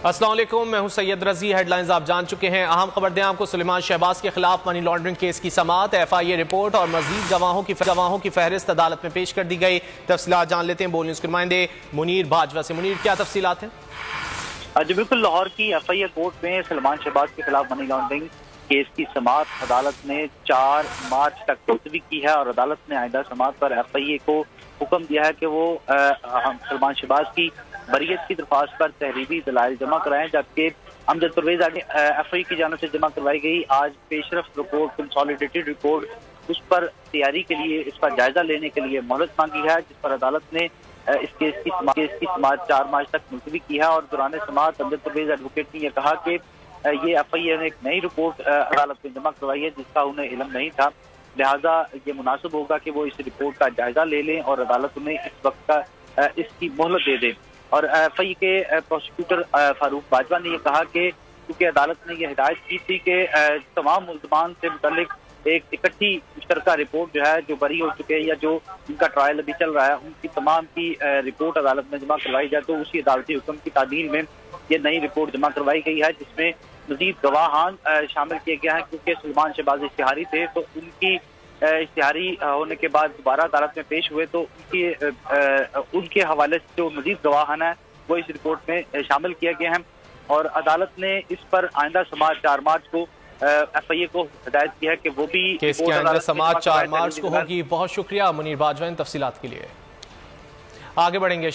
السلام علیکم، میں ہوں سید رضی۔ ہیڈ لائنز آپ جان چکے ہیں۔ اہم خبر دیں آپ کو، سلیمان شہباز کے خلاف منی لانڈرنگ کیس کی سماعت، ایف آئی اے رپورٹ اور مزید گواہوں کی فہرست عدالت میں پیش کر دی گئی۔ تفصیلات جان لیتے ہیں بول نیوز کے نمائندے منیر باجوہ سے۔ منیر، کیا تفصیلات ہیں؟ جی بالکل، لاہور کی ایف آئی اے کورٹ میں سلیمان شہباز کے خلاف منی لانڈرنگ کیس کی سماعت عدالت نے 4 مارچ تک ملتوی کی ہے، اور عدالت نے آئندہ سماعت پر ایف آئی اے کو حکم دیا ہے کہ وہ سلیمان شہباز کی بریت کی درخواست پر تحریری دلائل جمع کرائیں، جبکہ امجد پرویز ایف آئی اے کی جانب سے جمع کروائی گئی آج پیشرفت رپورٹ، کنسالیڈیٹڈ رپورٹ، اس پر تیاری کے لیے، اس کا جائزہ لینے کے لیے مہلت مانگی ہے، جس پر عدالت نے اس کیس کی سماعت 4 مارچ تک ملتوی کی ہے۔ اور دوران سماعت امجد پرویز ایڈوکیٹ نے یہ کہا کہ یہ ایف آئی اے نے ایک نئی رپورٹ عدالت میں جمع کروائی ہے جس کا انہیں علم نہیں تھا، لہٰذا یہ مناسب ہوگا کہ وہ اس رپورٹ کا جائزہ لے لیں اور عدالت انہیں اس وقت کا اس کی مہلت دے دے۔ اور ایف آئی اے کے پروسیکیوٹر فاروق باجوہ نے یہ کہا کہ کیونکہ عدالت نے یہ ہدایت کی تھی کہ تمام ملزمان سے متعلق ایک اکٹھی مشترکہ رپورٹ جو ہے، جو بری ہو چکے ہیں یا جو ان کا ٹرائل ابھی چل رہا ہے، ان کی تمام کی رپورٹ عدالت میں جمع کروائی جائے، تو اسی عدالتی حکم کی تعدیل میں یہ نئی رپورٹ جمع کروائی گئی ہے، جس میں مزید گواہان شامل کیے گئے ہیں۔ کیونکہ سلیمان شہباز اشتہاری تھے، تو ان کی اشتہاری ہونے کے بعد دوبارہ عدالت میں پیش ہوئے، تو ان کے حوالے سے جو مزید گواہان ہیں وہ اس رپورٹ میں شامل کیے گئے ہیں، اور عدالت نے اس پر آئندہ سماعت 4 مارچ کو ایف آئی اے کو ہدایت کی ہے کہ وہ بھی کیس کی آئندہ سماعت 4 مارچ کو ہوگی۔ بہت شکریہ منیر باجوہ ان تفصیلات کے لیے۔ آگے بڑھیں گے۔